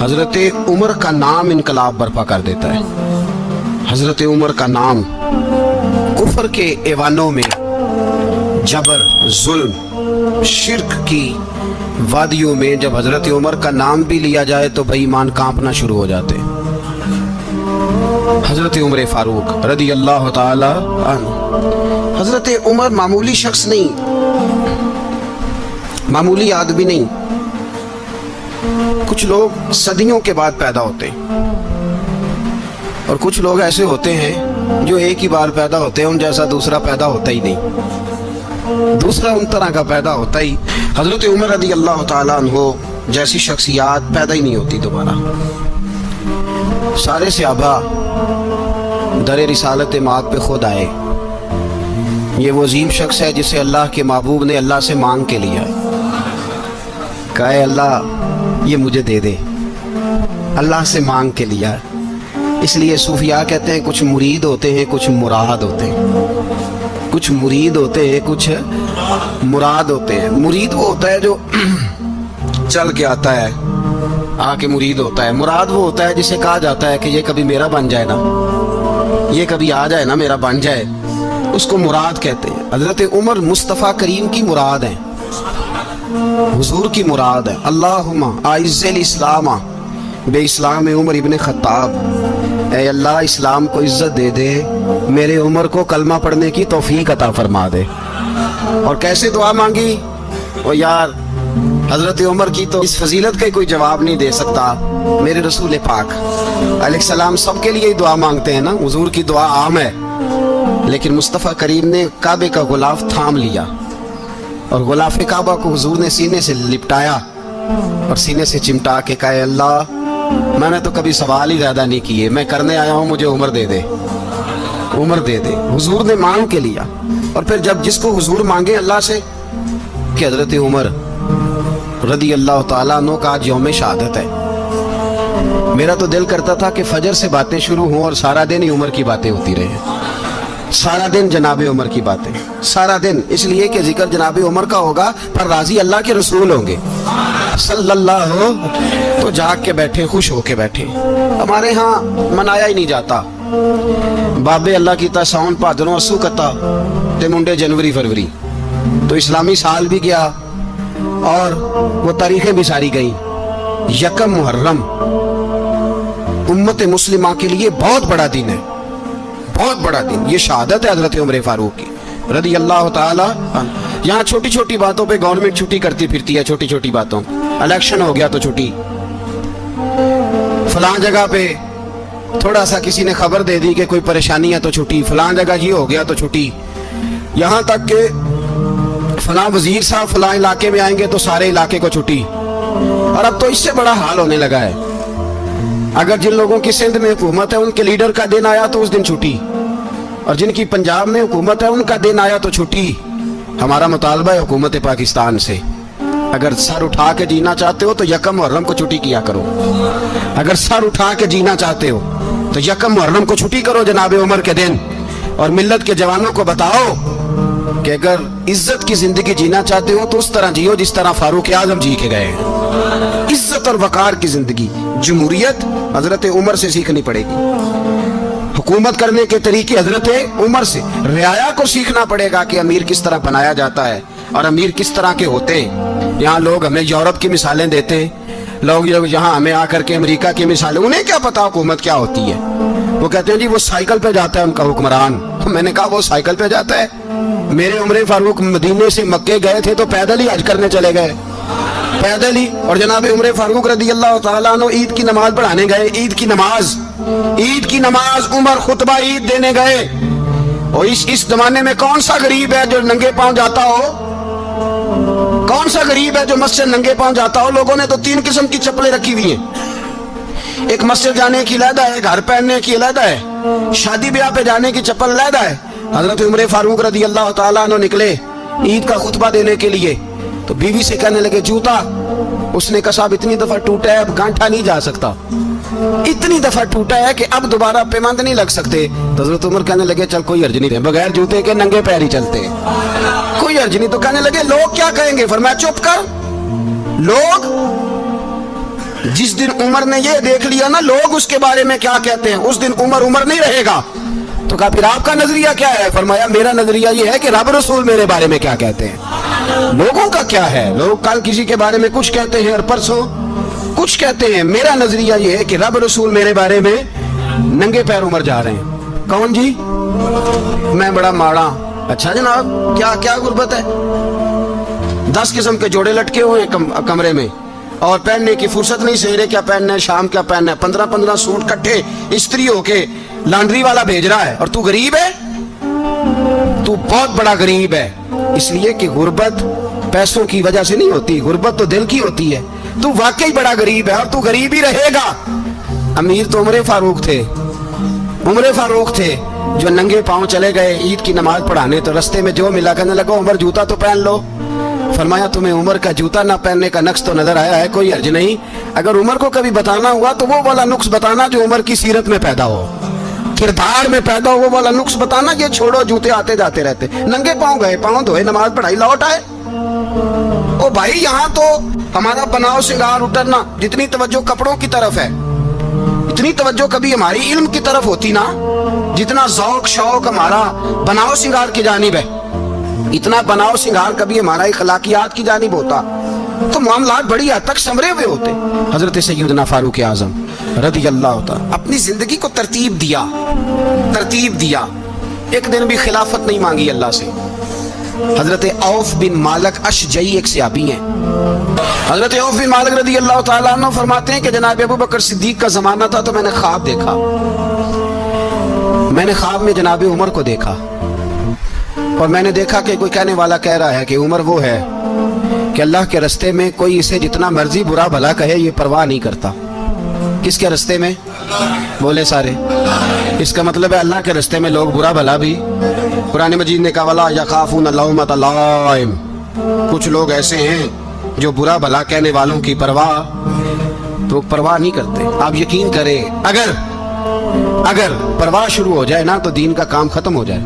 حضرت عمر کا نام انقلاب برپا کر دیتا ہے۔ حضرت عمر کا نام کفر کے ایوانوں میں، جبر، ظلم، شرک کی وادیوں میں جب حضرت عمر کا نام بھی لیا جائے تو بے ایمان کانپنا شروع ہو جاتے۔ حضرت عمر فاروق رضی اللہ تعالی عنہ، حضرت عمر معمولی شخص نہیں، معمولی آدمی نہیں۔ کچھ لوگ صدیوں کے بعد پیدا ہوتے ہیں اور کچھ لوگ ایسے ہوتے ہیں جو ایک ہی بار پیدا ہوتے ہیں، ان جیسا دوسرا پیدا ہوتا ہی نہیں، دوسرا ان طرح کا پیدا ہوتا ہی۔ حضرت عمر رضی اللہ تعالیٰ عنہ جیسی شخصیات پیدا ہی نہیں ہوتی دوبارہ۔ سارے صحابہ در رسالت مآب پہ خود آئے۔ یہ وہ عظیم شخص ہے جسے اللہ کے محبوب نے اللہ سے مانگ کے لیا، کہا اے اللہ یہ مجھے دے دے، اللہ سے مانگ کے لیا۔ اس لیے صوفیاء کہتے ہیں کچھ مرید ہوتے ہیں، کچھ مراد ہوتے ہیں، کچھ مرید ہوتے ہیں، کچھ مراد ہوتے ہیں۔ مرید وہ ہوتا ہے جو چل کے آتا ہے، آ کے مرید ہوتا ہے۔ مراد وہ ہوتا ہے جسے کہا جاتا ہے کہ یہ کبھی میرا بن جائے نا، یہ کبھی آ جائے نا، میرا بن جائے، اس کو مراد کہتے ہیں۔ حضرت عمر مصطفیٰ کریم کی مراد ہیں، حضور کی مراد ہے۔ اللہم اعز الاسلام بے اسلام عمر ابن خطاب، اے اللہ اسلام کو عزت دے دے، میرے عمر کو کلمہ پڑھنے کی توفیق عطا فرما دے۔ اور کیسے دعا مانگی؟ وہ یار حضرت عمر کی تو اس فضیلت کا کوئی جواب نہیں دے سکتا، میرے رسول پاک علیہ السلام سب کے لیے دعا مانگتے ہیں نا، حضور کی دعا عام ہے، لیکن مصطفیٰ کریم نے کعبے کا غلاف تھام لیا اور غلاف کعبہ کو حضور نے سینے سے لپٹایا اور سینے سے چمٹا کے کہا اے اللہ میں نے تو کبھی سوال ہی زیادہ نہیں کیے، میں کرنے آیا ہوں، مجھے عمر دے دے، عمر دے دے۔ حضور نے مانگ کے لیا۔ اور پھر جب جس کو حضور مانگے اللہ سے کہ حضرت عمر رضی اللہ تعالیٰ عنہ کا آج یوم شہادت ہے، میرا تو دل کرتا تھا کہ فجر سے باتیں شروع ہوں اور سارا دن ہی عمر کی باتیں ہوتی رہے، سارا دن جناب عمر کی باتیں، سارا دن، اس لیے کہ ذکر جناب عمر کا ہوگا پر راضی اللہ کے رسول ہوں گے صلی اللہ ہو، تو جاگ کے بیٹھے، خوش ہو کے بیٹھے۔ ہمارے ہاں منایا ہی نہیں جاتا، بابے اللہ کی تا ساؤن پادروں اسو کتا تے منڈے جنوری فروری، تو اسلامی سال بھی گیا اور وہ تاریخیں بھی ساری گئیں۔ یکم محرم امت مسلمہ کے لیے بہت بڑا دن ہے، بہت بڑا دن، یہ شہادت ہے حضرت عمر فاروق کی رضی اللہ تعالی عنہ۔ یہاں چھوٹی چھوٹی باتوں پہ گورنمنٹ چھٹی کرتی پھرتی ہے، چھوٹی چھوٹی باتوں، الیکشن ہو گیا تو چھٹی، فلاں جگہ پہ تھوڑا سا کسی نے خبر دے دی کہ کوئی پریشانی ہے تو چھٹی، فلاں جگہ یہ ہو گیا تو چھٹی، یہاں تک کہ فلاں وزیر صاحب فلاں علاقے میں آئیں گے تو سارے علاقے کو چھٹی۔ اور اب تو اس سے بڑا حال ہونے لگا ہے، اگر جن لوگوں کی سندھ میں حکومت ہے ان کے لیڈر کا دن آیا تو اس دن چھٹی، اور جن کی پنجاب میں حکومت ہے ان کا دن آیا تو چھٹی۔ ہمارا مطالبہ ہے حکومت پاکستان سے، اگر سر اٹھا کے جینا چاہتے ہو تو یکم محرم کو چھٹی کیا کرو، اگر سر اٹھا کے جینا چاہتے ہو تو یکم محرم کو چھٹی کرو جناب عمر کے دن، اور ملت کے جوانوں کو بتاؤ کہ اگر عزت کی زندگی جینا چاہتے ہو تو اس طرح جیو جس طرح فاروق اعظم جی کے گئے ہیں، عزت اور وقار کی زندگی۔ جمہوریت حضرت عمر سے سیکھنی پڑے گی، حکومت کرنے کے طریقے حضرت عمر سے، رعایا کو سیکھنا پڑے گا کہ امیر کس طرح بنایا جاتا ہے اور امیر کس طرح کے ہوتے ہیں۔ یہاں لوگ ہمیں یورپ کی مثالیں دیتے ہیں، لوگ یہاں ہمیں آ کر کے امریکہ کی مثالیں، انہیں کیا پتا حکومت کیا ہوتی ہے، وہ کہتے ہیں جی وہ سائیکل پہ جاتا ہے ان کا حکمران۔ میں نے کہا وہ سائیکل پہ جاتا ہے؟ میرے عمر فاروق مدینے سے مکے گئے تھے تو پیدل ہی حج کرنے چلے گئے، پیدل ہی، اور جناب عمر فاروق رضی اللہ تعالیٰ عنہ عید کی نماز پڑھانے گئے، عید کی نماز عمر خطبہ عید دینے گئے۔ اور اس زمانے میں کون سا غریب ہے جو ننگے پاؤں جاتا ہو؟ کون سا غریب ہے جو مسجد ننگے پاؤں جاتا ہو؟ لوگوں نے تو 3 قسم کی چپلیں رکھی ہوئی ہیں، ایک مسجد جانے کی علیحدہ ہے، گھر پہننے کی علیحدہ ہے، شادی بیاہ پہ جانے کی چپل علیحدہ ہے۔ حضرت عمر فاروق رضی اللہ تعالیٰ عنہ نکلے عید کا خطبہ دینے کے لیے تو بیوی سے کہنے لگے جوتا، اس نے کہا صاحب اتنی دفعہ ٹوٹا ہے اب گانٹھا نہیں جا سکتا، اتنی دفعہ ٹوٹا ہے کہ اب دوبارہ پیمند نہیں لگ سکتے۔ تو حضرت عمر کہنے لگے چل کوئی حرج نہیں، بغیر جوتے کے ننگے پیر ہی چلتے، کوئی حرج نہیں۔ تو کہنے لگے لوگ کیا کہیں گے؟ فرمایا چپ کر، जिस दिन उमर ने ये देख लिया ना लोग उसके बारे में क्या कहते हैं, उस दिन उमर उमर नहीं रहेगा। तो कहा फिर आपका नजरिया क्या है? फरमाया मेरा नजरिया ये है कि रब रसूल मेरे बारे में क्या कहते हैं। लोगों का क्या है, लोग कल किसी के बारे में कुछ कहते हैं और परसों कुछ कहते हैं। मेरा नजरिया ये है कि रब रसूल मेरे बारे में नंगे पैर उमर जा रहे हैं। कौन जी? मैं बड़ा माड़ा। अच्छा जनाब, क्या क्या गुर्बत है? 10 किस्म के जोड़े लटके हुए हैं कमरे में और पहनने की फुर्सत नहीं, सवेरे क्या पहनना है, शाम क्या पहनना है, 15-15 सूट इकट्ठे इस्त्री होके लॉन्ड्री वाला भेज रहा है। और तू गरीब है, तू बहुत बड़ा गरीब है। इसलिए कि गुर्बत पैसों की वजह से नहीं होती, गुर्बत तो दिल की होती है। तू वाकई बड़ा गरीब है और तू गरीब ही रहेगा। अमीर तो उमर फारूक थे, उमर फारूक थे जो नंगे पांव चले गए ईद की नमाज पढ़ाने। तो रस्ते में जो मिला कहने लगा उमर जूता तो पहन लो। फरमाया तुम्हें उमर का जूता ना पहनने का नक्श तो नजर आया है, कोई हर्ज नहीं। अगर उमर को कभी बताना हुआ तो वो वाला नुक्स बताना जो उमर की सीरत में पैदा हो, किरदार में पैदा हो, वो वाला नुक्स बताना। ये छोड़ो जूते आते जाते रहते, नंगे पांव गए, पांव धोए, नमाज पढ़ाई, लौट आए। ओ भाई यहाँ तो हमारा बनाव श्रृंगार उतरना, जितनी तवज्जो कपड़ों की तरफ है इतनी तवज्जो कभी हमारी इल्म की तरफ होती ना, जितना ज़ौक शौक हमारा बनाव श्रृंगार की जानिब है, इतना बनाव श्रृंगार कभी हमारा इखलाकियात की जानिब होता तो मामलात बड़ी हद तक संवरे हुए होते। हजरत सैयदना फारूक आजम रज़ी अल्लाह तआला अपनी जिंदगी को तरतीब दिया। एक दिन भी खिलाफत नहीं मांगी अल्लाह से। हजरत औफ बिन मालिक अशजई एक सहाबी हैं। हजरत औफ बिन मालिक रज़ी अल्लाह तआला अन्हु फरमाते हैं कि जनाब अबू बकर सिद्दीक का जमाना था तो मैंने ख्वाब देखा। मैंने ख्वाब में जनाब उमर को देखा और मैंने देखा कि कोई कहने वाला कह रहा है कि उमर वो है कि अल्लाह के रास्ते में कोई इसे जितना मर्जी बुरा भला कहे ये परवाह नहीं करता। किसके रास्ते में? बोले सारे। इसका मतलब है अल्लाह के रास्ते में लोग बुरा भला भी, कुरान मजीद ने कहा वला यखाफून लौमत लाइम, कुछ लोग ऐसे हैं जो बुरा भला कहने वालों की परवाह नहीं करते। आप यकीन करें अगर परवाह शुरू हो जाए ना तो दीन का काम खत्म हो जाए।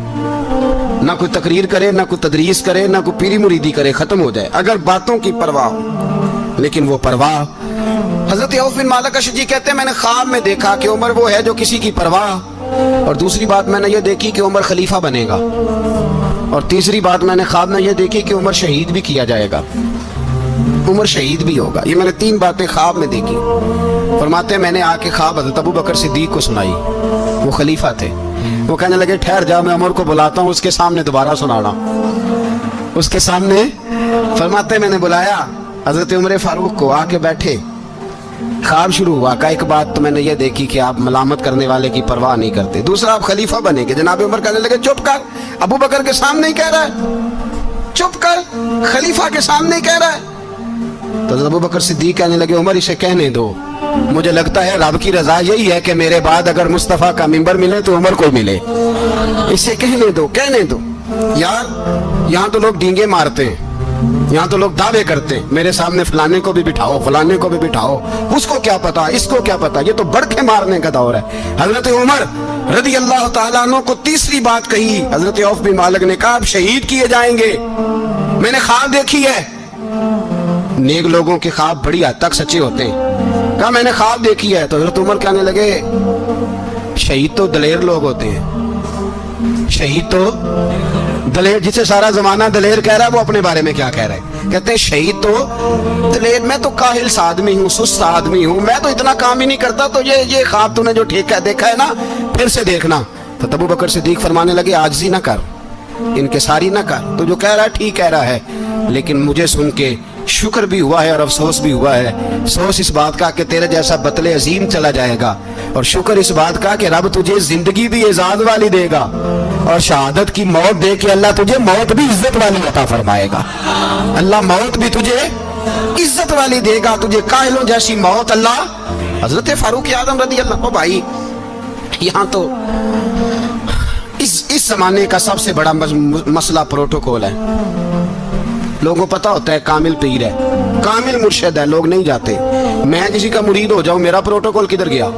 ना कोई तकरीर करे, ना कोई तदरीस करे, ना कोई पीरी मुरीदी करे, खत्म हो जाए अगर बातों की परवाह हो। लेकिन वो परवाह, हजरत औफ बिन मालिक अशजी कहते हैं मैंने ख्वाब में देखा कि उमर वो है जो किसी की परवाह, और दूसरी बात मैंने ये देखी कि उमर खलीफा बनेगा, और तीसरी बात मैंने ख्वाब में ये देखी कि उमर शहीद भी किया जाएगा, उमर शहीद भी होगा। ये मैंने 3 बातें ख्वाब में देखी। फरमाते मैंने आके ख्वाब हजरत अबू बकर सिद्दीक को सुनाई, वो खलीफा थे। वो कहने लगे ठहर जा, मैं उमर को बुलाता हूँ, उसके सामने दोबारा सुनाना, उसके सामने। फरमाते मैंने बुलाया हजरत उमर फारूक को, आके बैठे, ख्वाब शुरू हुआ। का एक बात तो मैंने ये देखी कि आप मलामत करने वाले की परवाह नहीं करते, दूसरा आप खलीफा बनेंगे। जनाब उमर कहने लगे चुप कर, अबू बकर के सामने ही कह रहा है, चुप कर, खलीफा के सामने ही कह रहा है। तो अबू बकर सिद्दीक कहने लगे उमर इसे कहने दो, मुझे लगता है रब की रजा यही है कि मेरे बाद अगर मुस्तफा का मिंबर मिले तो उमर को मिले, इसे कहने दो। यार यहाँ तो लोग डींगे मारते हैं, यहाँ तो लोग दावे करते हैं मेरे सामने फलाने को भी बिठाओ, फलाने को भी बिठाओ, उसको क्या पता, इसको क्या पता, ये तो बड़के मारने का दौर है। हजरत उमर रज़ी अल्लाह तआला अन्हु को तीसरी बात कही। हजरत औफ बिन मालिक ने कहा आप शहीद किए जाएंगे, मैंने ख्वाब देखी है। नेक लोगों के ख्वाब बड़ी हद तक सच्चे होते हैं। कहा मैंने ख्वाब देखी है। तो हजरत उमर कहने लगे शहीद तो दलेर लोग होते हैं, शहीद तो दलेर, जिसे सारा जमाना दलेर कह रहा है वो अपने बारे में क्या कह रहा है? कहते हैं शहीद तो दलेर, मैं तो काहिल सा आदमी हूँ, सुस्त आदमी हूँ, मैं तो इतना काम ही नहीं करता। तो ये ख्वाब तूने जो ठीक है देखा है ना, फिर से देखना। तो अबू बकर सिद्दीक फरमाने लगे आजिज़ी ना कर, इनकिसारी ना कर, तो जो कह रहा है ठीक कह रहा है, लेकिन मुझे सुन के शुक्र भी हुआ है और अफसोस भी हुआ है। अफसोस इस बात का कि तेरे जैसा बतले अजीम चला जाएगा, और शुक्र इस बात का कि रब तुझे जिंदगी भी एजाज वाली देगा, और शहादत की मौत दे के अल्लाह तुझे मौत भी इज्जत वाली अता फरमाएगा। अल्लाह मौत भी तुझे इज्जत वाली देगा, तुझे काहिलों जैसी मौत अल्लाह। हजरत फारूक आज़म रज़ी अल्लाह। ओ भाई यहाँ तो इस जमाने का सबसे बड़ा मसला प्रोटोकॉल है। लोगों को पता होता है कामिल पीर है, कामिल मुर्शिद है, लोग नहीं जाते। मैं किसी का मुरीद हो जाऊं, मेरा प्रोटोकॉल किधर गया?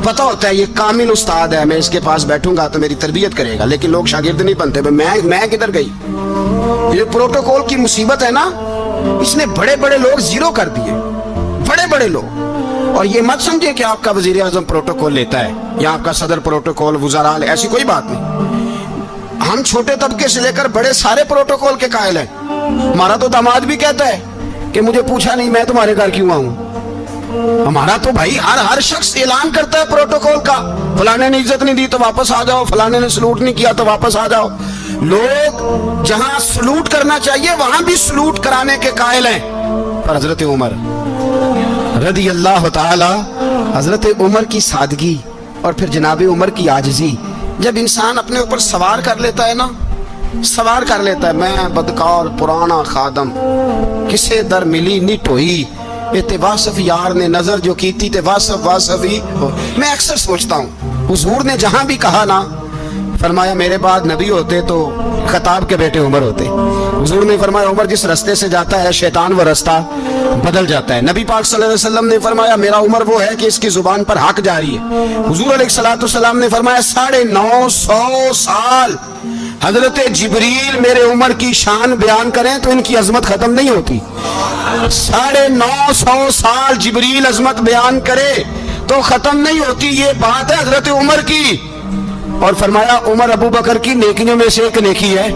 पता होता है ये कामिल उस्ताद है, मैं इसके पास बैठूंगा तो मेरी तरबियत करेगा, लेकिन लोग शागिर्द नहीं बनते। मैं किधर गई? ये प्रोटोकॉल की मुसीबत है ना, इसने बड़े बड़े लोग जीरो कर दिए, बड़े बड़े बड़े लोग। और ये मत समझे कि आपका वजीर आजम प्रोटोकॉल लेता है या आपका सदर प्रोटोकॉल, वुज़रा, ऐसी कोई बात नहीं। हम छोटे तबके से लेकर बड़े सारे प्रोटोकॉल के कायल हैं। हमारा तो दामाद भी कहता है कि मुझे पूछा नहीं मैं तुम्हारे घर क्यों आऊं। हमारा तो भाई हर शख्स ऐलान करता है प्रोटोकॉल का, फलाने ने इज्जत नहीं दी तो वापस आ जाओ, फलाने ने सलूट नहीं किया तो वापस आ जाओ। लोग जहां सलूट करना चाहिए वहां भी सलूट कराने के कायल हैं। पर हजरत उमर रदी अल्लाह ताला, हजरत उमर की सादगी और फिर जनाब उमर की आजिज़ी, जब इंसान अपने ऊपर सवार कर लेता है ना, सवार कर लेता है, मैं बदकार पुराना खादम किसे दर मिली नी टोई, इते वासफ यार ने नजर जो की थी ते वासफ वासफ ही हो। मैं अक्सर सोचता हूँ हुजूर ने जहां भी कहा ना, फरमाया मेरे बाद नबी होते तो खताब के बेटे उमर होते। हुजूर ने फरमाया उमर जिस रास्ते से जाता है शैतान वो रास्ता बदल जाता है। नबी पाक सल्लल्लाहु अलैहि वसल्लम ने फरमाया मेरा उमर वो है कि इसकी जुबान पर हक जारी है। हुजूर अलैहिस्सलाम ने फरमाया 950 साल हजरत जिब्रील मेरे उमर की शान बयान करें तो इनकी अजमत खत्म नहीं होती। 950 साल जिब्रील अजमत बयान करे तो खत्म नहीं होती। ये बात है हजरत उमर की। और फरमाया उमर अबू बकर की नेकियों में से एक नेकी है,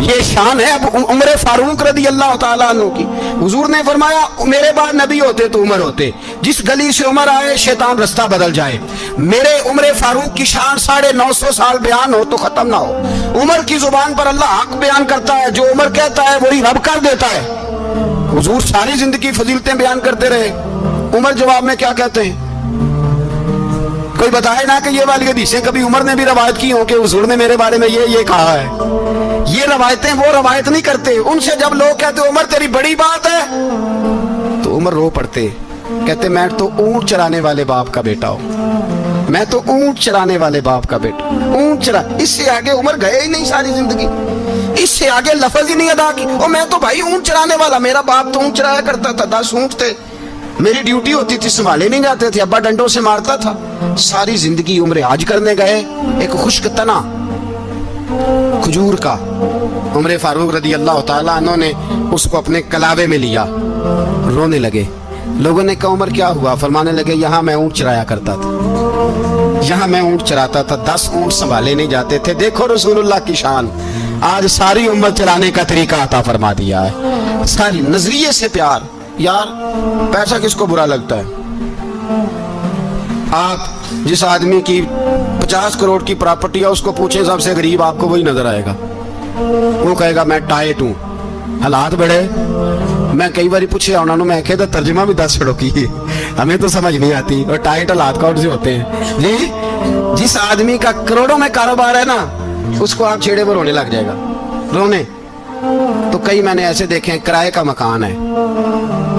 ये शान है अब उमर फारूक रदी अल्लाह ताला अन्हु की। हुजूर ने फरमाया मेरे बाद नबी होते तो उमर होते, जिस गली से उमर आए शैतान रास्ता बदल जाए। मेरे उमर फारूक की शान 950 साल बयान हो तो खत्म ना हो। उमर की जुबान पर अल्लाह हक बयान करता है, जो उमर कहता है वही रब कर देता है। हुजूर सारी जिंदगी फजीलतें बयान करते रहे, उमर जवाब में क्या कहते हैं? कोई बताए ना कि ये वाली हदीसें कभी उमर ने भी रवायत की हो कि हुजूर ने मेरे बारे में ये कहा है। ये रवायतें वो रवायत नहीं करते। उनसे जब लोग कहते उमर तेरी बड़ी बात है तो उमर रो पड़ते, कहते मैं तो ऊंट चराने वाले बाप का बेटा हूं, मैं तो ऊंट चराने वाले बाप का बेटा, ऊंट चरा। इससे आगे उमर गए ही नहीं सारी जिंदगी, इससे आगे लफ्ज ही नहीं अदा की। और मैं तो भाई ऊंट चराने वाला, मेरा बाप तो ऊंट चराया करता था, 10 ऊंट थे, मेरी ड्यूटी होती थी, संभाले नहीं जाते थे, अब्बा डंडों से मारता था। सारी जिंदगी उम्र आज करने गए, एक खुश्क तना खजूर का उमर फारूक रदी अल्लाह ताला अन्हु ने उसको अपने कलावे में लिया, रोने लगे। लोगों ने कहा उमर क्या हुआ? फरमाने लगे यहाँ मैं ऊंट चराया करता था, यहाँ मैं ऊंट चराता था, 10 ऊंट संभाले नहीं जाते थे। देखो रसूलुल्लाह की शान, आज सारी उम्मत चलाने का तरीका अता फरमा दिया है। सारी नजरिए से प्यार। यार पैसा किसको बुरा लगता है? आप जिस आदमी की 50 करोड़ की प्रॉपर्टी है उसको पूछें सबसे गरीब, आपको वही नजर आएगा। वो कहेगा मैं टाइट हूं, हालात बड़े। मैं कई बार पूछे उन्होंने, मैं कहा तर्जुमा भी 10 छड़ों की, हमें तो समझ नहीं आती। और टाइट हालात कौन से होते हैं जी? जिस आदमी का करोड़ों में कारोबार है ना, उसको आप छेड़े पर रोने लग जाएगा, रोने। तो कई मैंने ऐसे देखे हैं किराए का मकान है,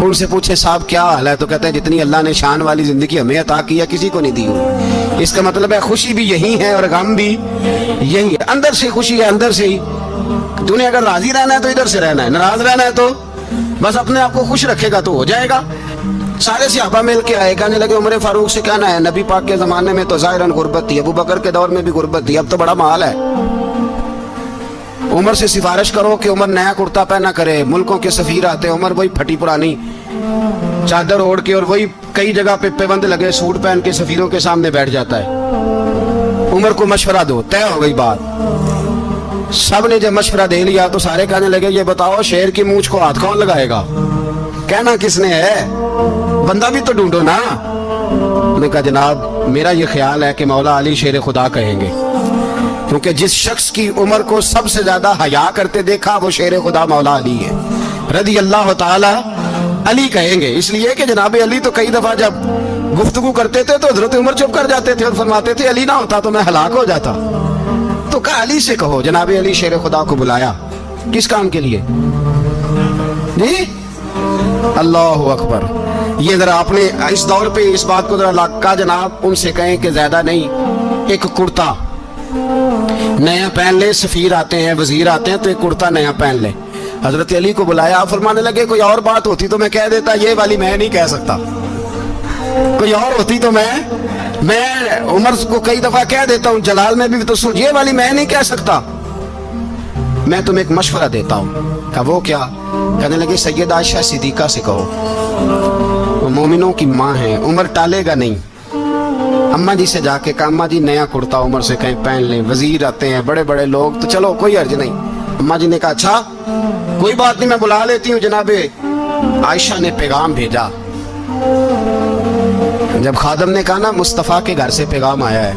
उनसे पूछे साहब क्या हाल है, तो कहते हैं जितनी अल्लाह ने शान वाली जिंदगी हमें अता की है किसी को नहीं दी हुई। इसका मतलब है खुशी भी यही है और गम भी यही है। अंदर से खुशी है, अंदर से ही। तूने अगर राजी रहना है तो इधर से रहना है, नाराज रहना है तो बस अपने आप को खुश रखेगा तो हो जाएगा। सारे सहाबा मिल के आए, कहने लगे उमर फारूक से कहना है नबी पाक के जमाने में तो जाहिरन गुर्बत थी, अबू बकर के दौर में भी गुर्बत थी, अब तो बड़ा माल है। उमर से सिफारिश करो कि उमर नया कुर्ता पहना करे। मुल्कों के सफीर आते हैं, उमर वही फटी पुरानी चादर ओढ़ के और वही कई जगह पे पेबंद लगे सूट पहन के सफीरों के सामने बैठ जाता है। उमर को मशवरा दो, तय हो गई बात। सब ने जब मशवरा दे लिया तो सारे कहने लगे ये बताओ शेर की मूंछ को हाथ कौन लगाएगा? कहना किसने है, बंदा भी तो ढूंढो ना। उन्होंने कहा जनाब मेरा ये ख्याल है कि मौला अली शेर खुदा कहेंगे, क्योंकि जिस शख्स की उम्र को सबसे ज्यादा हया करते देखा वो शेर खुदा मौला अली है रदी अल्लाह ताला अली कहेंगे। इसलिए कि जनाब अली तो कई दफा जब गुफ्तगू करते थे तो हजरत उमर चुप कर जाते थे और फरमाते थे अली ना होता तो मैं हलाक हो जाता। तो कहा अली से कहो। जनाब अली शेर खुदा को बुलाया, किस काम के लिए जी? अल्लाह अकबर। ये जरा आपने इस दौर पे इस बात को जरा लाका जनाब उनसे कहें कि ज्यादा नहीं, एक कुर्ता नया पहन ले, सफीर आते हैं वजीर आते हैं तो एक कुर्ता नया पहन ले। हजरत अली को बुलाया, फरमाने लगे कोई और बात होती तो मैं कह देता, ये वाली मैं नहीं कह सकता। कोई और होती तो मैं उमर को कई दफा कह देता हूँ, जलाल में भी तो सुन, ये वाली मैं नहीं कह सकता। मैं तुम्हें एक मशवरा देता हूँ। कहा वो क्या? कहने लगे सैयदा आयशा सिद्दीका से कहो। वो मोमिनों की माँ है, उमर टालेगा नहीं। अम्मा जी से जाके कहा अम्मा जी नया कुर्ता उमर से कहीं पहन लें, वजीर आते हैं बड़े बड़े लोग, तो चलो कोई अर्ज नहीं। अम्मा जी ने कहा अच्छा कोई बात नहीं, मैं बुला लेती हूँ। जनाबे आयशा ने पैगाम भेजा। जब खादम ने कहा ना मुस्तफ़ा के घर से पैगाम आया है,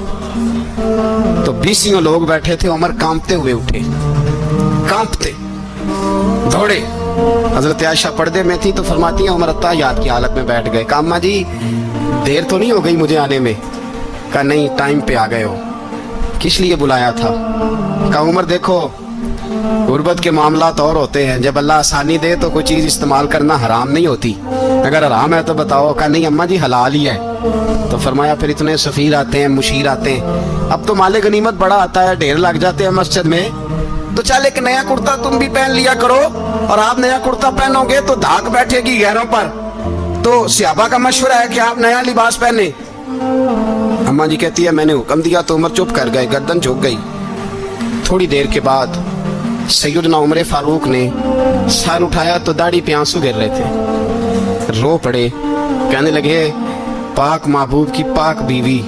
तो 20 लोग बैठे थे। उमर कांपते हुए उठे, कांपते दौड़े। हजरत आयशा पर्दे में थी तो फरमाती है उमर अत्ताहियात की हालत में बैठ गए। कहा अम्मा जी देर तो नहीं हो गई मुझे आने में? कहा नहीं, टाइम पे आ गए हो। किस लिए बुलाया था? कहा उमर देखो गुर्बत के मामलात और होते हैं, जब अल्लाह आसानी दे तो कोई चीज इस्तेमाल करना हराम नहीं होती, अगर हराम है तो बताओ। कहा नहीं अम्मा जी हलाल ही है। तो फरमाया फिर इतने सफीर आते हैं, मुशीर आते हैं, अब तो माले गनीमत बड़ा आता है, ढेर लग जाते हैं मस्जिद में, तो चल एक नया कुर्ता तुम भी पहन लिया करो, और आप नया कुर्ता पहनोगे तो धाक बैठेगी गैरों पर। तो सहाबा का मशवरा है कि आप नया लिबास पहने। अम्मा जी कहती है मैंने हुक्म दिया तो उमर चुप कर गए, गर्दन झुक गई। थोड़ी देर के बाद सैयदना उमर फारूक ने सर उठाया तो दाढ़ी पे आंसू गिर रहे थे, रो पड़े। कहने लगे पाक महबूब की पाक बीवी,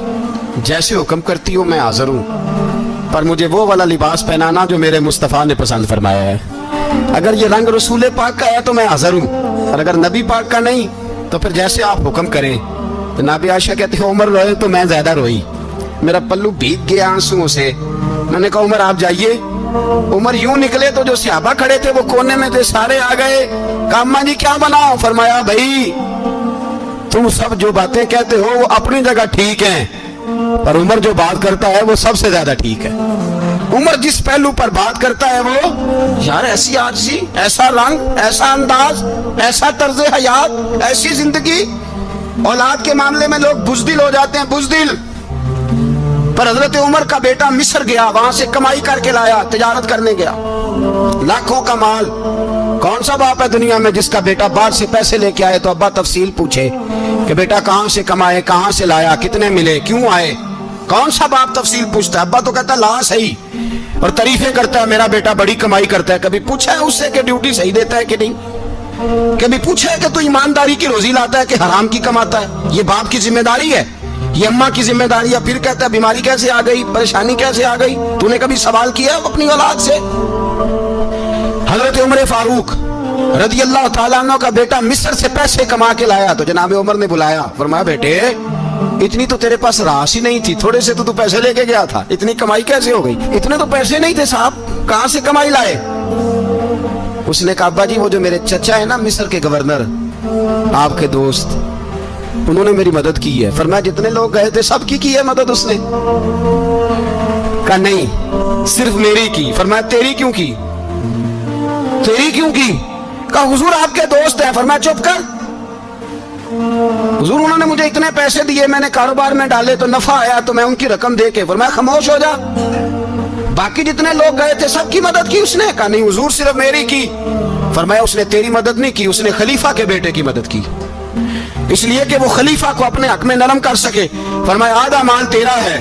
जैसे हुक्म करती हो मैं हाजिर हूँ, पर मुझे वो वाला लिबास पहनाना जो मेरे मुस्तफ़ा ने पसंद फरमाया है। अगर ये रंग रसूल पाक का है तो मैं हाजिर हूँ, और अगर नबी पाक का नहीं तो फिर जैसे आप हुक्म करें। तो नाबी आयशा कहती है उमर रोए तो मैं ज्यादा रोई, मेरा पल्लू भीग गया आंसुओं से। मैंने कहा उमर आप जाइए। उमर यूं निकले तो जो सहाबा खड़े थे वो कोने में थे, सारे आ गए। कहा अम्मा जी क्या बनाओ? फरमाया भाई तुम सब जो बातें कहते हो वो अपनी जगह ठीक हैं, पर उमर जो बात करता है वो सबसे ज्यादा ठीक है। उमर जिस पहलू पर बात करता है वो, यार ऐसी आजी, ऐसा रंग, ऐसा अंदाज, ऐसा तर्ज हयात, ऐसी जिंदगी। औलाद के मामले में लोग बुज़दिल हो जाते हैं, बुज़दिल। पर हजरत उमर का बेटा मिस्र गया, वहां से कमाई करके लाया, तिजारत करने गया, लाखों का माल। कौन सा बाप है दुनिया में जिसका बेटा बाहर से पैसे लेके आए तो अब्बा तफसील पूछे कि बेटा कहां से कमाए, कहां से लाया, कितने मिले, क्यों आए? कौन सा बाप तफसील पूछता है? अब्बा तो कहता ला सही, और तारीफें करता है मेरा बेटा बड़ी कमाई करता है। कभी पूछा है उससे कि ड्यूटी सही देता है कि नहीं? कभी पूछा है कि तू ईमानदारी की रोजी लाता है कि हराम की कमाता है? ये बाप की जिम्मेदारी है, ये अम्मा की जिम्मेदारी है। फिर कहता है बीमारी कैसे आ गई, परेशानी कैसे आ गई? तूने कभी सवाल किया अपनी औलाद से? हजरत उमर फारूक रज़ी अल्लाह तआला अन्हु का बेटा मिस्र से पैसे कमा के लाया, तो जनाब उमर ने बुलाया, फरमाया बेटे इतनी तो तेरे पास राश ही नहीं थी, थोड़े से तो तू पैसे लेके गया था, इतनी कमाई कैसे हो गई? इतने तो पैसे नहीं थे साहब, कहां से कमाई लाए? उसने कहा अब्बा जी वो जो मेरे चचा है ना मिस्र के गवर्नर, आपके दोस्त, उन्होंने मेरी मदद की है। फरमाया जितने लोग गए थे सबकी की है मदद उसने? कहा नहीं सिर्फ मेरी की। फरमाया तेरी क्यों की? तेरी क्यों की? कहा हुजूर आपके दोस्त हैं। फरमाया चुप कर, हुजूर उन्होंने मुझे इतने पैसे दिए, मैंने कारोबार में डाले तो नफा आया तो मैं उनकी रकम दे के। फरमाया खामोश हो जा, बाकी जितने लोग गए थे सबकी मदद की उसने? कहा नहीं हुजूर सिर्फ मेरी की। फरमाया उसने तेरी मदद नहीं की, उसने खलीफा के बेटे की मदद की, इसलिए कि वो खलीफा को अपने हक में नरम कर सके। फरमाया आधा माल तेरा है,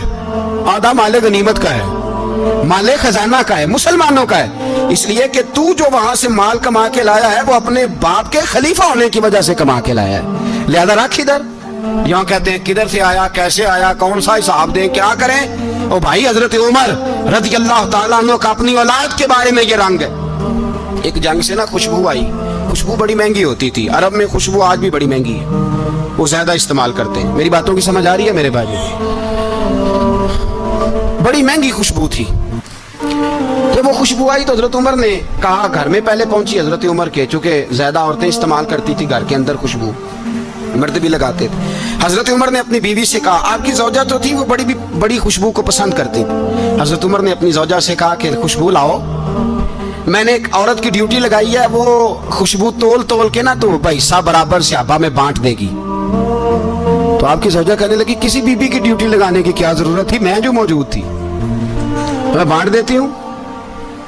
आधा माले गनीमत का है, माले खजाना का है, मुसलमानों का है, इसलिए कि तू जो वहां से माल कमा के लाया है वो अपने बाप के खलीफा होने की वजह से कमा के लाया है, लिहाजा रख इधर। यहाँ कहते हैं किधर से आया, कैसे आया, कौन सा हिसाब दें, क्या करें? ओ भाई हजरत उमर रज़ी अल्लाह तआला अन्हु का अपनी औलाद के बारे में ये रंग है। एक जंग से ना खुशबू आई, खुशबू बड़ी महंगी होती थी, अरब में खुशबू आज भी बड़ी महंगी है, वो ज्यादा इस्तेमाल करते हैं। मेरी बातों की समझ आ रही है मेरे भाई? बड़ी महंगी खुशबू थी। जब वो खुशबू आई तो हजरत उमर ने कहा, घर में पहले पहुंची हजरत उमर के, चूंकि ज्यादा औरतें इस्तेमाल करती थी घर के अंदर खुशबू, मर्द भी लगाते थे। हजरत उमर ने अपनी बीवी से कहा, आपकी ज़ौजा तो थी वो बड़ी खुशबू को पसंद करती थी। हजरत उमर ने अपनी ज़ौजा से कहा कि खुशबू लाओ, मैंने एक औरत की ड्यूटी लगाई है, वो खुशबू तोल तोल के ना तो पैसा बराबर सहाबा में बांट देगी। तो आपकी ज़ौजा कहने लगी किसी बीबी की ड्यूटी लगाने की क्या जरूरत थी, मैं जो मौजूद थी मैं बांट देती हूँ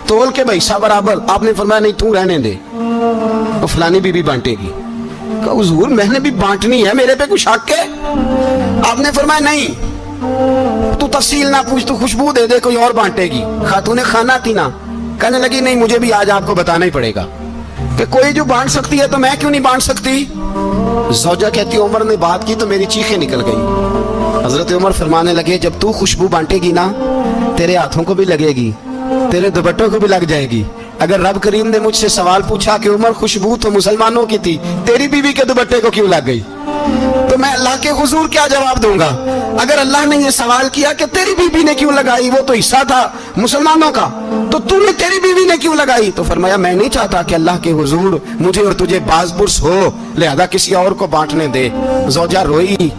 तोल के पैसा बराबर। आपने फरमाया नहीं तू रहने दे, तो फलानी बीबी बांटेगी। कहा हुजूर मैंने भी बांटनी है, मेरे पे कुछ हक है? आपने फरमाया नहीं तू तफसील ना पूछ, तू खुशबू दे दे, कोई और बांटेगी। खातूने खाना थी ना, कहने लगी नहीं मुझे भी आज आपको बताना ही पड़ेगा कि कोई जो बांट सकती है तो मैं क्यों नहीं बांट सकती? زوجہ کہتی عمر نے بات کی تو میری چیخیں نکل گئی. حضرت عمر فرمانے لگے جب تو خوشبو بانٹے گی نا تیرے ہاتھوں کو بھی لگے گی, تیرے دوپٹوں کو بھی لگ جائے گی. اگر رب کریم نے مجھ سے سوال پوچھا کہ عمر خوشبو تو مسلمانوں کی تھی, تیری بیوی کے دوپٹے کو کیوں لگ گئی, تو میں اللہ کے حضور کیا جواب دوں گا؟ اگر اللہ نے یہ سوال کیا کہ تیری بیوی نے کیوں لگائی, وہ تو حصہ تھا مسلمانوں کا, تو نے تیری بیوی نے کیوں لگائی؟ تو فرمایا میں نہیں چاہتا کہ اللہ کے حضور مجھے اور تجھے باز برس ہو, لہذا کسی اور کو بانٹنے دے. زوجہ روئی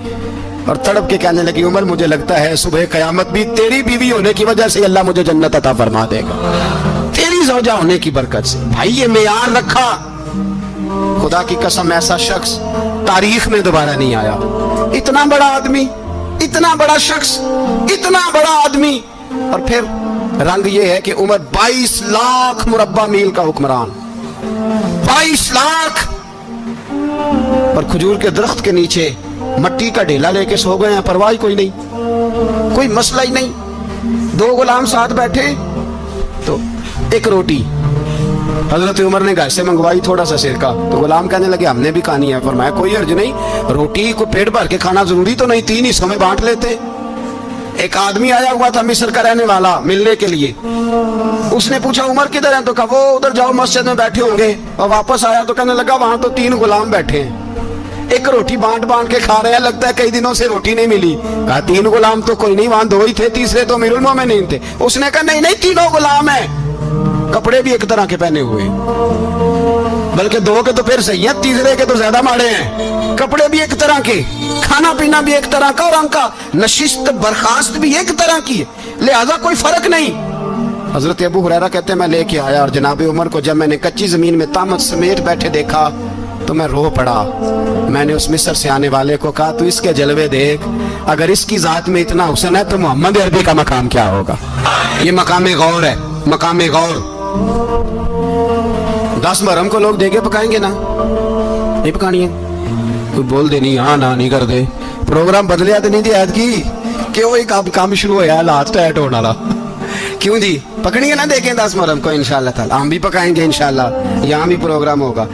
اور تڑپ کے کہنے لگی عمر مجھے لگتا ہے صبح قیامت بھی تیری بیوی ہونے کی وجہ سے اللہ مجھے جنت عطا فرما دے گا, تیری زوجہ ہونے کی برکت سے. بھائی یہ معیار رکھا, خدا کی قسم ایسا شخص تاریخ میں دوبارہ نہیں آیا. اتنا بڑا آدمی, اتنا بڑا شخص, اتنا بڑا آدمی, اور پھر رنگ یہ ہے کہ عمر 22 لاکھ مربع میل کا حکمران, 22 لاکھ, اور کھجور کے درخت کے نیچے مٹی کا ڈھیلا لے کے سو گئے ہیں, پرواہ کوئی نہیں, کوئی مسئلہ ہی نہیں. 2 غلام ساتھ بیٹھے تو ایک روٹی حضرت عمر نے گھر سے منگوائی, تھوڑا سا سرکہ, تو غلام کہنے لگے ہم نے بھی کھانی ہے. فرمایا کوئی حرج نہیں, روٹی کو پیٹ بھر کے کھانا ضروری تو نہیں, 3 حصوں میں بانٹ لیتے. ایک آدمی آیا ہوا تھا مصر کا رہنے والا ملنے کے لیے, اس نے پوچھا عمر کدھر ہیں, تو کہا وہ ادھر جاؤ مسجد میں بیٹھے ہوں گے. اور واپس آیا تو کہنے لگا وہاں تو 3 غلام بیٹھے ہیں, ایک روٹی بانٹ بانٹ کے کھا رہے ہیں, لگتا ہے کئی دنوں سے روٹی نہیں ملی. کہا 3 غلام تو کوئی نہیں, وہاں 2 ہی تھے, تیسرے تو امیر المومنین تھے. اس نے کہا نہیں نہیں 3 غلام ہیں, کپڑے بھی ایک طرح کے پہنے ہوئے, بلکہ 2 کے تو پھر صحیح ہیں, تیسرے کے تو زیادہ ماڑے ہیں. کپڑے بھی ایک طرح کے, کھانا پینا بھی ایک طرح کا, اور ان کا نشست برخاست بھی ایک طرح کی, لہذا کوئی فرق نہیں. حضرت ابو ہریرہ کہتے ہیں میں لے کے آیا, اور جناب عمر کو جب میں نے کچی زمین میں تامت سمیت بیٹھے دیکھا تو میں رو پڑا. میں نے اس مصر سے آنے والے کو کہا تو اس کے جلوے دیکھ, اگر اس کی ذات میں اتنا حسن ہے تو محمد عربی کا مقام کیا ہوگا. یہ مقام غور ہے, مقام غور. 10 محرم کو لوگ دیگے پکائیں گے نا, نہیں پکانی ہے, کوئی بول دے نہیں, ہاں نہ نہیں کر دے, پروگرام بدلیا تو نہیں دی عید کی کہ وہی کام شروع ہوا لاسٹ ایٹ ہونے والا. کیوں جی پکڑیں گے نا دیکھیں 10 محرم کو انشاءاللہ تعالی, ہم بھی پکائیں گے انشاءاللہ, یہاں بھی پروگرام ہوگا.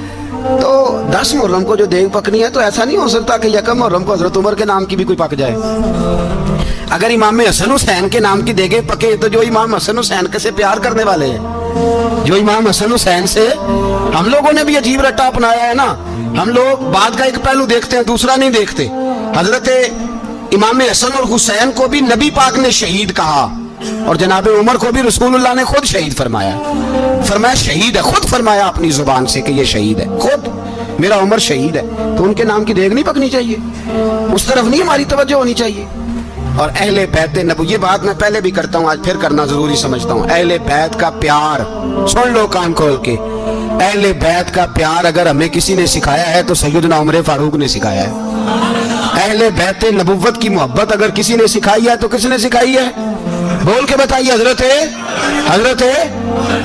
تو 10 محرم کو جو دیگ پکنی ہے تو ایسا نہیں ہو سکتا کہ 1 محرم کو حضرت عمر کے نام کی بھی کوئی پک جائے. اگر امام حسن حسین کے نام کی دیگیں پکے تو جو امام حسن حسین سے پیار کرنے والے ہیں, جو امام حسن حسین سے, ہم لوگوں نے بھی عجیب رٹا اپنایا ہے نا, ہم لوگ بات کا ایک پہلو دیکھتے ہیں دوسرا نہیں دیکھتے. حضرت امام حسن اور حسین کو بھی نبی پاک نے شہید کہا, اور جناب عمر کو بھی رسول اللہ نے خود شہید فرمایا. فرمایا شہید ہے, خود فرمایا اپنی زبان سے کہ یہ شہید ہے, خود میرا عمر شہید ہے. تو ان کے نام کی دیگ نہیں پکنی چاہیے, اس طرف نہیں ہماری توجہ ہونی چاہیے. اور اہل بیت نبوی, یہ بات میں پہلے بھی کرتا ہوں, آج پھر کرنا ضروری سمجھتا ہوں. اہل بیت کا پیار سن لو کان کھول کے, اہل بیت کا پیار اگر ہمیں کسی نے سکھایا ہے تو سیدنا عمر فاروق نے سکھایا ہے. اہل بیت نبوت کی محبت اگر کسی نے سکھائی ہے تو کس نے سکھائی ہے؟ بول کے بتائیے. حضرت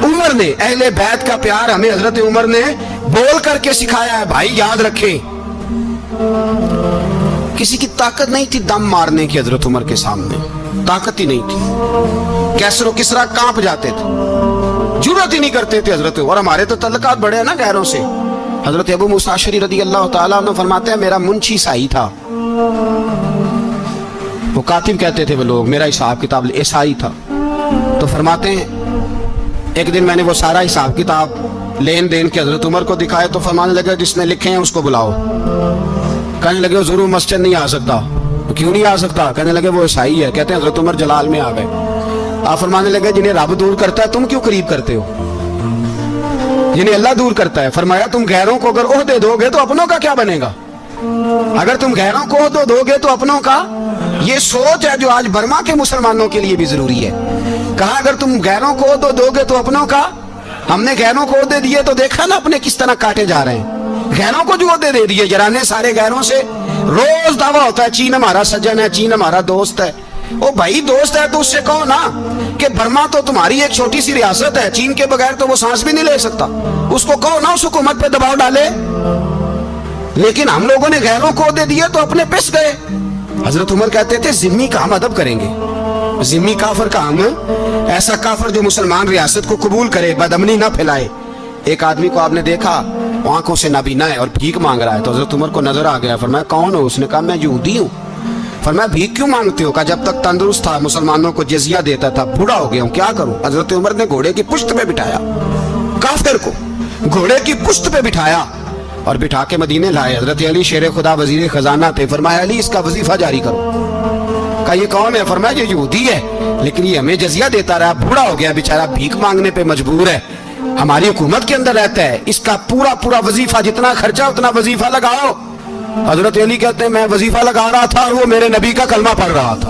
عمر نے. اہل بیت کا پیار ہمیں حضرت عمر نے بول کر کے سکھایا ہے. بھائی یاد رکھیں, کسی کی طاقت نہیں تھی دم مارنے کی حضرت عمر کے سامنے, طاقت ہی نہیں تھی. کیسر و کسرا کانپ جاتے تھے, جرأت ہی نہیں کرتے تھے حضرت. اور ہمارے تو تعلقات بڑے ہیں نا غیروں سے. حضرت ابو موسیٰ اشعری رضی اللہ تعالیٰ عنہ فرماتے ہیں میرا منشی عیسائی تھا, وہ کاتب کہتے تھے وہ لوگ, میرا حساب کتاب عیسائی تھا. تو فرماتے ہیں ایک دن میں نے وہ سارا حساب کتاب لین دین کے حضرت عمر کو دکھائے تو فرمانے لگے جس نے لکھے ہیں اس کو بلاؤ. کہنے لگے ضرور مسجد نہیں آ سکتا. کیوں نہیں آ سکتا؟ کہنے لگے وہ عیسائی ہے. کہتے ہیں حضرت عمر جلال میں آ گئے. آپ فرمانے لگے جنہیں رب دور کرتا ہے تم کیوں قریب کرتے ہو؟ جنہیں اللہ دور کرتا ہے. فرمایا تم غیروں کو اگر عہدے دو گے تو اپنوں کا کیا بنے گا؟ اگر تم غیروں کو عہدے دو گے تو اپنوں کا. یہ سوچ ہے جو آج برما کے مسلمانوں کے لیے بھی ضروری ہے. کہا اگر تم غیروں کو عہدے دو گے تو اپنوں کا. ہم نے غیروں کو عہدے دیے تو دیکھا نا اپنے کس طرح کاٹے جا رہے ہیں. غیروں کو جو عہدے دے دیے جرانے سارے غیروں سے. روز دعویٰ ہوتا ہے چین ہمارا سجن ہے, چین ہمارا دوست ہے. او بھائی دوست ہے تو اس سے کہو نا کہ برما تو تمہاری ایک چھوٹی سی ریاست ہے, چین کے بغیر تو وہ سانس بھی نہیں لے سکتا. اس کو کہو نا اس حکومت پہ دباؤ ڈالے. لیکن ہم لوگوں نے غیروں کو عہدے دیے تو اپنے پس گئے. حضرت عمر کہتے تھے ذمی کا ہم ادب کریں گے, ذمی کافر کا ہم, ایسا کافر جو مسلمان ریاست کو قبول کرے, بدامنی نہ پھیلائے. ایک آدمی کو آپ نے دیکھا आंखों से नाबीना है और भीख मांग रहा है। तो हजरत उमर को नजर आ गया, फरमाया कौन हो? उसने कहा मैं यहूदी हूँ। फरमाया भीख क्यों मांगते हो? कहा जब तक तंदुरुस्त था मुसलमानों को जजिया देता था, बूढ़ा हो गया हूँ क्या करूं? हजरत उमर ने घोड़े की पुश्त पे बिठाया, काफिर को घोड़े की पुश्त पे बिठाया और बिठा के मदीने लाए। हजरत अली शेर खुदा वजीर खजाना थे। फरमाया अली इसका वजीफा जारी करो। कहा ये कौन है? फरमाया ये यहूदी है, लेकिन ये हमें जजिया देता रहा, बूढ़ा हो गया बेचारा, भीख मांगने पे मजबूर है, हमारी हुकूमत के अंदर रहता है, इसका पूरा पूरा वजीफा जितना खर्चा उतना वजीफा लगाओ। हजरत अली कहते हैं मैं वजीफा लगा रहा था और वो मेरे नबी का कलमा पढ़ रहा था,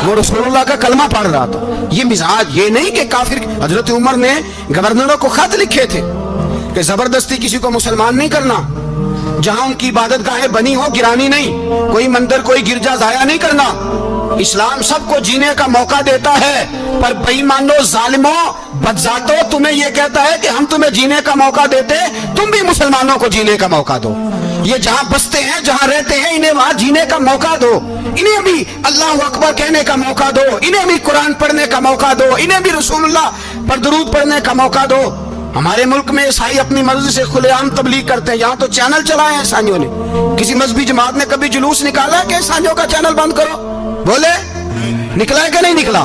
वो रसूलुल्लाह का कलमा पढ़ रहा था। ये मिजाज ये नहीं कि काफिर। हजरत उमर ने गवर्नरों को खत लिखे थे कि जबरदस्ती किसी को मुसलमान नहीं करना, जहां उनकी इबादत गाहें बनी हो गिरानी नहीं, कोई मंदिर कोई गिरजा जाया नहीं करना। इस्लाम सबको जीने का मौका देता है, पर बेईमानो जालिमों बदजातो तुम्हें यह कहता है कि हम तुम्हें जीने का मौका देते, तुम भी मुसलमानों को जीने का मौका दो। ये जहां बसते हैं जहां रहते हैं इन्हें वहां जीने का मौका दो, इन्हें भी अल्लाह अकबर कहने का मौका दो, इन्हें भी कुरान पढ़ने का मौका दो, इन्हें भी रसूलुल्लाह पर दुरूद पढ़ने का मौका दो। हमारे मुल्क में ईसाई अपनी मर्जी से खुलेआम तबलीग करते हैं। यहाँ तो चैनल चलाए हैं ईसाइयों ने, किसी मजहबी जमात ने कभी जुलूस निकाला कि ईसाइयों का चैनल बंद करो? बोले निकला है कि नहीं निकला?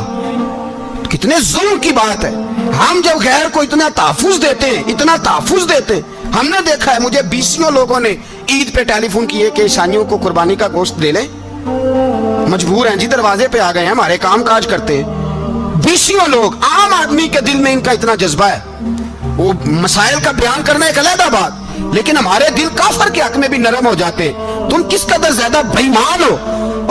कितने जुल्म की बात है। हम जब गैर को इतना तहफुज देते हैं, इतना तहफुज देते हैं। हमने देखा है, मुझे 20 लोगों ने ईद पे टेलीफोन किए कि ईसाइयों को कुर्बानी का गोश्त दे लें, मजबूर हैं जी, दरवाजे पे आ गए हैं, हमारे काम काज करते हैं। 20 लोग, आम आदमी के दिल में इनका इतना जज्बा है, वो मसाइल का बयान करना एक अलग बात, लेकिन हमारे दिल काफर के हक में भी नरम हो जाते हैं। तुम किस कदर ज्यादा बेईमान हो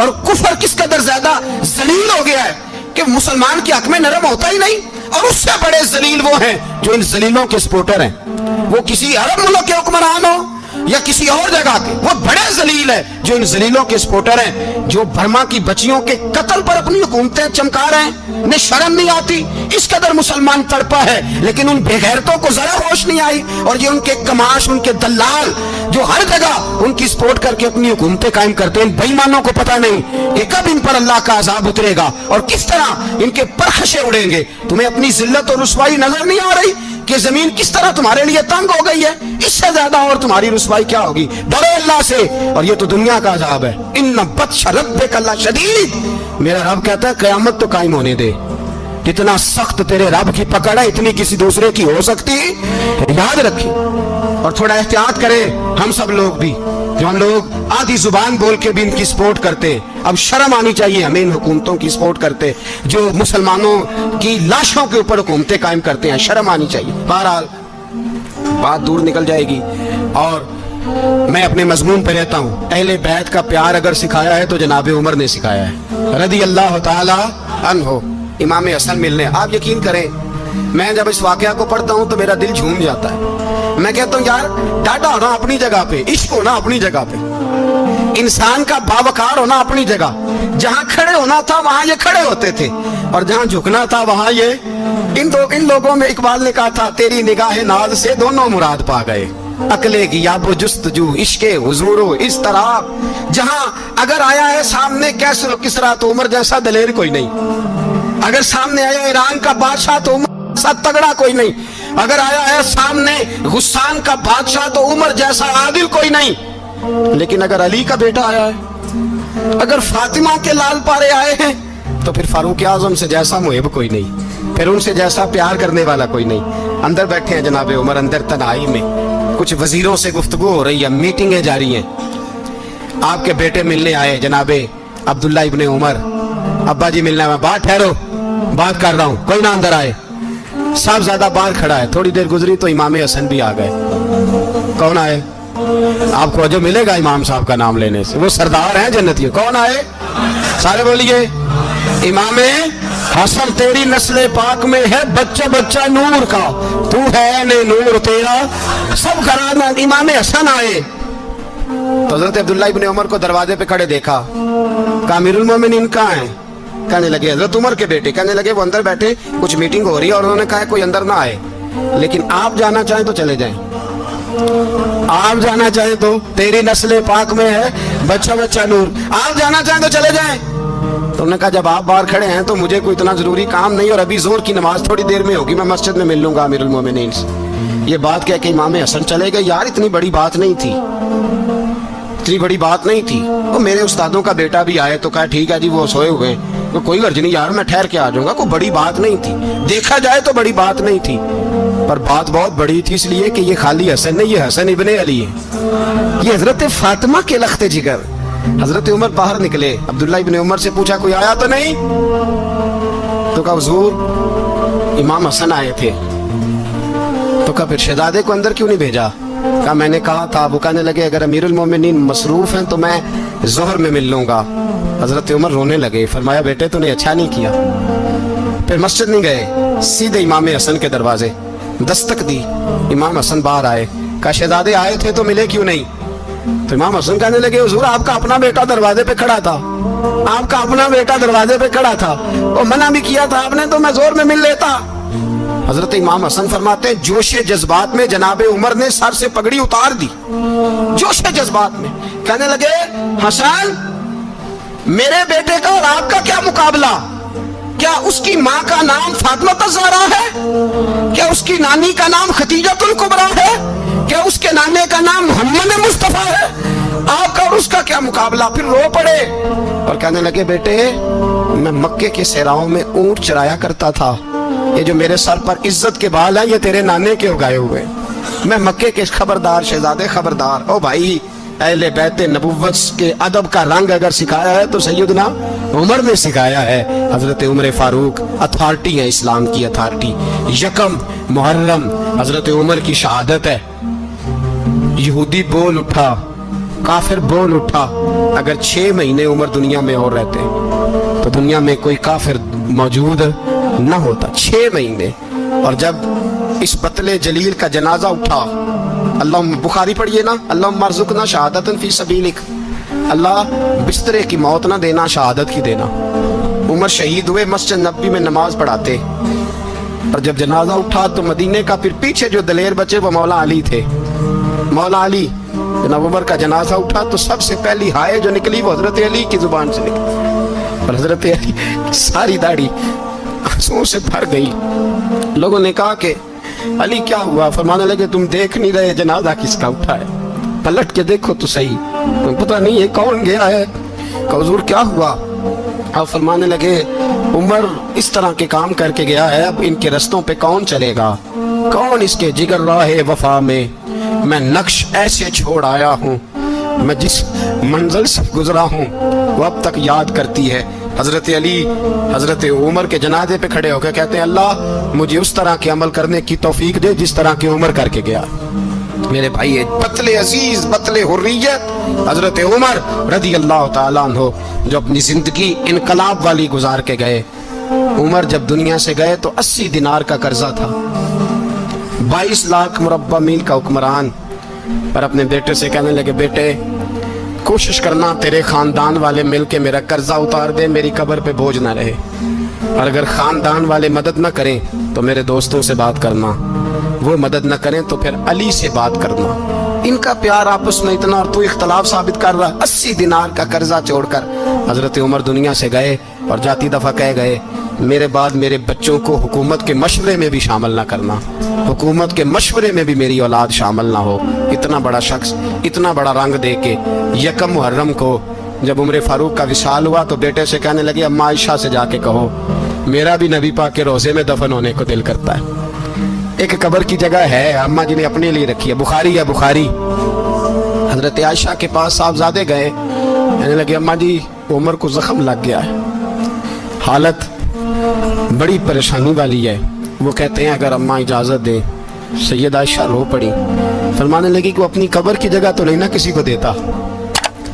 और कुफर किस कदर ज्यादा जलील हो गया है कि मुसलमान के हक में नरम होता ही नहीं। और उससे बड़े जलील वो हैं जो इन जलीलों के सपोर्टर हैं, वो किसी अरब मुल्क के हुक्मरान हो या किसी और जगह के, वो बड़े जलील है जो इन जलीलों के सपोर्टर हैं, जो बर्मा की बच्चियों के कत्ल पर अपनी हुकूमतें चमका रहे हैं। ने शर्म नहीं आती, इस कदर मुसलमान तड़पा है, लेकिन उन बेगैरतों को जरा होश नहीं आई। और ये उनके कमाश, उनके दलाल जो हर जगह उनकी सपोर्ट करके अपनी हुकूमतें कायम करते हैं, बेईमानों को पता नहीं कि कब इन पर अल्लाह का अजाब उतरेगा और किस तरह इनके परखशे उड़ेंगे। तुम्हें अपनी जिल्लत और रुसवाई नजर नहीं आ रही कि जमीन किस तरह तुम्हारे लिए तंग हो गई है? इससे ज्यादा और तुम्हारी रुसवाई क्या होगी? डरो अल्लाह से, और ये तो दुनिया का अजाब है। इन्ना बत्श रब्बिक शदीद, मेरा रब कहता है कयामत तो कायम होने दे। जितना सख्त तेरे रब की पकड़ है इतनी किसी दूसरे की हो सकती, याद रखी। और थोड़ा एहतियात करें हम सब लोग भी, जो हम लोग आधी जुबान बोल के भी इनकी सपोर्ट करते। अब शर्म आनी चाहिए हमें इन हुकूमतों की सपोर्ट करते जो मुसलमानों की लाशों के ऊपर हुकूमतें कायम करते हैं, शर्म आनी चाहिए। बहरहाल बात दूर निकल जाएगी और मैं अपने मजमून पे रहता हूँ। अहले बैत का प्यार अगर सिखाया है तो जनाब उमर ने सिखाया है, रदी अल्लाह ताला अन्हो, इमाम हसन मिलने। आप यकीन करें, मैं जब इस वाकया को पढ़ता हूँ तो मेरा दिल झूम जाता है। मैं कहता हूँ यार, डाटा होना अपनी जगह पे, इश्क होना अपनी जगह पे, इंसान का बावकार होना अपनी जगह, जहाँ खड़े होना था वहां ये खड़े होते थे और जहाँ झुकना था वहां ये। इन लोगों में इकबाल ने कहा था, तेरी निगाह नाज से दोनों मुराद पा गए, अकले की याबो जुस्तजू इश्के हुजूरो इस तरह। जहां अगर आया है सामने कैसर किसरा तो उमर जैसा दलेर कोई नहीं, अगर सामने आया ईरान का बादशाह तो उमर जैसा तगड़ा कोई नहीं, अगर आया है सामने गुस्सान का बादशाह तो उमर जैसा आदिल कोई नहीं। लेकिन अगर अली का बेटा आया है, अगर फातिमा के लाल पारे आए हैं, तो फिर फारूक आजम से जैसा मुहिब कोई नहीं, फिर उनसे जैसा प्यार करने वाला कोई नहीं। अंदर बैठे हैं जनाबे उमर, अंदर तन्हाई में कुछ वजीरों से गुफ्तगू हो रही है, मीटिंगें जारी हैं। आपके बेटे मिलने आए जनाबे अब्दुल्ला इब्ने उमर, अब्बा जी मिलने में, बात ठहरो बात कर रहा हूँ, कोई ना अंदर आए। साहब ज्यादा बाहर खड़ा है, थोड़ी देर गुजरी तो इमाम हसन भी आ गए। कौन आए? आपको जो मिलेगा इमाम साहब का नाम लेने से, वो सरदार हैं जन्नती। कौन आए? सारे बोलिए, इमाम हसन तेरी नस्ल पाक में है बच्चा बच्चा नूर का, तू है ने नूर तेरा सब घराना। इमाम हसन आए तो हजरत अब्दुल्ला इब्ने उमर को दरवाजे पे खड़े देखा, कहा अमीरुल मोमिनीन कहाँ है? कहने लगे हजरत उमर के बेटे। कहने लगे वो अंदर बैठे, कुछ मीटिंग हो रही है और उन्होंने कहा कोई अंदर ना आए, लेकिन आप जाना चाहें तो चले जाएं, आप जाना चाहें तो, तेरी नस्ल पाक में है बच्चा बच्चा नूर, आप जाना चाहें तो चले जाएं। तो उन्होंने कहा जब आप बाहर खड़े हैं तो मुझे कोई इतना जरूरी काम नहीं, और अभी जोर की नमाज थोड़ी देर में होगी, मैं मस्जिद में मिल लूंगा अमीरुल मोमिनीन से। یہ بات کہہ کے امام حسن چلے گئے. یار اتنی بڑی بات نہیں تھی, اتنی بڑی بات نہیں تھی. وہ میرے استادوں کا بیٹا بھی آئے تو کہا ٹھیک ہے جی وہ سوئے ہوئے, کوئی غرض نہیں یار میں ٹھہر کے آ جاؤں گا, کوئی بڑی بات نہیں تھی. دیکھا جائے تو بڑی بات نہیں تھی, پر بات بہت بڑی تھی, اس لیے کہ یہ خالی حسن نہیں, یہ حسن ابن علی ہے. یہ حضرت فاطمہ کے لخت جگر. حضرت عمر باہر نکلے, عبداللہ ابن عمر سے پوچھا کوئی آیا تو نہیں؟ تو کہا حضور امام حسن آئے تھے. تو کہا پھر شہزادے کو اندر کیوں نہیں بھیجا؟ کہا میں نے کہا تھا. وہ کہنے لگے اگر امیر المومنین مصروف ہیں تو میں ظہر میں مل لوں گا. حضرت عمر رونے لگے, فرمایا بیٹے تو نے اچھا نہیں کیا. پھر مسجد نہیں گئے, سیدھے امام حسن کے دروازے دستک دی. امام حسن باہر آئے, کہا شہزادے آئے تھے تو ملے کیوں نہیں؟ تو امام حسن کہنے لگے حضور آپ کا اپنا بیٹا دروازے پہ کھڑا تھا, آپ کا اپنا بیٹا دروازے پہ کھڑا تھا, وہ منع بھی کیا تھا آپ نے تو میں زور میں مل لیتا. حضرت امام حسن فرماتے ہیں جوش جذبات میں جناب عمر نے سر سے پگڑی اتار دی, جوش جذبات میں. کہنے لگے حسن میرے بیٹے کا اور آپ کا کیا مقابلہ؟ کیا اس کی ماں کا نام فاطمہ الزہرا ہے؟ کیا اس کی نانی کا نام خدیجہ الکبریٰ ہے؟ کیا اس کے نانے کا نام محمد مصطفیٰ ہے؟ آپ کا اور اس کا کیا مقابلہ؟ پھر رو پڑے اور کہنے لگے بیٹے میں مکے کے صحراؤں میں اونٹ چرایا کرتا تھا, یہ جو میرے سر پر عزت کے بال ہیں یہ تیرے نانے کے اگائے ہوئے. میں مکے کے خبردار شہزادے خبردار. او بھائی اہل بیت نبوت کے ادب کا رنگ اگر سکھایا ہے تو سیدنا عمر نے سکھایا ہے. حضرت عمر فاروق اتھارٹی ہے, اسلام کی اتھارٹی. یکم محرم حضرت عمر کی شہادت ہے. یہودی بول اٹھا, کافر بول اٹھا. اگر 6 مہینے عمر دنیا میں اور رہتے تو دنیا میں کوئی کافر موجود نہ ہوتا. 6 مہینے. اور جب اس بطل جلیل کا جنازہ اٹھا, اللہ بخاری پڑھیے نا, اللہم ارزقنا شہادت فی سبیلک, اللہ بسترے کی موت نہ دینا شہادت کی دینا. عمر شہید ہوئے, مسجد نبوی میں نماز پڑھاتے, اور جب جنازہ اٹھا تو مدینے کا پھر پیچھے جو دلیر بچے وہ مولا علی تھے. مولا علی جناب عمر کا جنازہ اٹھا تو سب سے پہلی ہائے جو نکلی وہ حضرت علی کی زبان سے نکلی, اور حضرت علی ساری داڑھی آنسوؤں سے بھر گئی. لوگوں نے کہا کہ علی کیا ہوا؟ فرمانے لگے تم دیکھ نہیں رہے جنازہ کس کا اٹھا ہے, پلٹ کے دیکھو تو صحیح, پتہ نہیں یہ کون گیا ہے. کہ حضور کیا ہوا؟ آپ فرمانے لگے عمر اس طرح کے کام کر کے گیا ہے, اب ان کے رستوں پہ کون چلے گا؟ کون اس کے جگر راہ وفا میں میں نقش ایسے چھوڑ آیا ہوں, میں جس منزل سے گزرا ہوں وہ اب تک یاد کرتی ہے. حضرت علی حضرت عمر کے جنازے پہ کھڑے ہو کے کہتے ہیں اللہ مجھے اس طرح کے عمل کرنے کی توفیق دے جس طرح کی عمر کر کے گیا. میرے بھائی بطل عزیز, بطل حریت حضرت عمر رضی اللہ تعالیٰ عنہ جو اپنی زندگی انقلاب والی گزار کے گئے. عمر جب دنیا سے گئے تو 80 دینار کا قرضہ تھا, 22 لاکھ مربع میل کا حکمران. پر اپنے بیٹے سے کہنے لگے بیٹے کوشش کرنا تیرے خاندان والے مل کے میرا قرضہ اتار دے, میری قبر پہ بوجھ نہ رہے, اور اگر خاندان والے مدد نہ کریں تو میرے دوستوں سے بات کرنا, وہ مدد نہ کریں تو پھر علی سے بات کرنا. ان کا پیار آپس میں اتنا, اور تو اختلاف ثابت کر رہا. 80 دینار کا قرضہ چھوڑ کر حضرت عمر دنیا سے گئے, اور جاتی دفعہ کہہ گئے میرے بعد میرے بچوں کو حکومت کے مشورے میں بھی شامل نہ کرنا, حکومت کے مشورے میں بھی میری اولاد شامل نہ ہو. اتنا بڑا شخص اتنا بڑا رنگ دے کے یکم محرم کو جب عمر فاروق کا وصال ہوا تو بیٹے سے کہنے لگے اماں عائشہ سے جا کے کہو میرا بھی نبی پاک کے روضے میں دفن ہونے کو دل کرتا ہے. ایک قبر کی جگہ ہے اماں جی نے اپنے لیے رکھی ہے, بخاری ہے بخاری. حضرت عائشہ کے پاس صاحبزادے گئے, کہنے لگے اماں جی عمر کو زخم لگ گیا ہے, حالت بڑی پریشانی والی ہے. وہ کہتے ہیں اگر اماں اجازت دیں. سید عائشہ رو پڑی, فرمانے لگی کہ وہ اپنی قبر کی جگہ تو نہیں نہ کسی کو دیتا,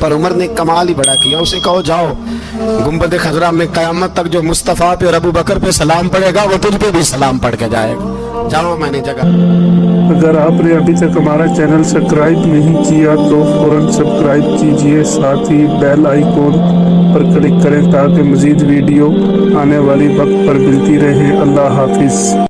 پر عمر نے کمال ہی بڑا کیا. اسے کہو جاؤ گنبد خضرا میں قیامت تک جو مصطفیٰ پہ اور ابو بکر پہ سلام پڑے گا وہ تجھ پہ بھی سلام پڑھ کے جائے گا. جاؤ میں نے جگہ. اگر آپ نے ابھی تک ہمارا چینل سبسکرائب نہیں کیا تو فوراً سبسکرائب کیجئے, ساتھ ہی بیل آئیکن پر کلک کریں تاکہ مزید ویڈیو آنے والی وقت پر ملتی رہے. اللہ حافظ.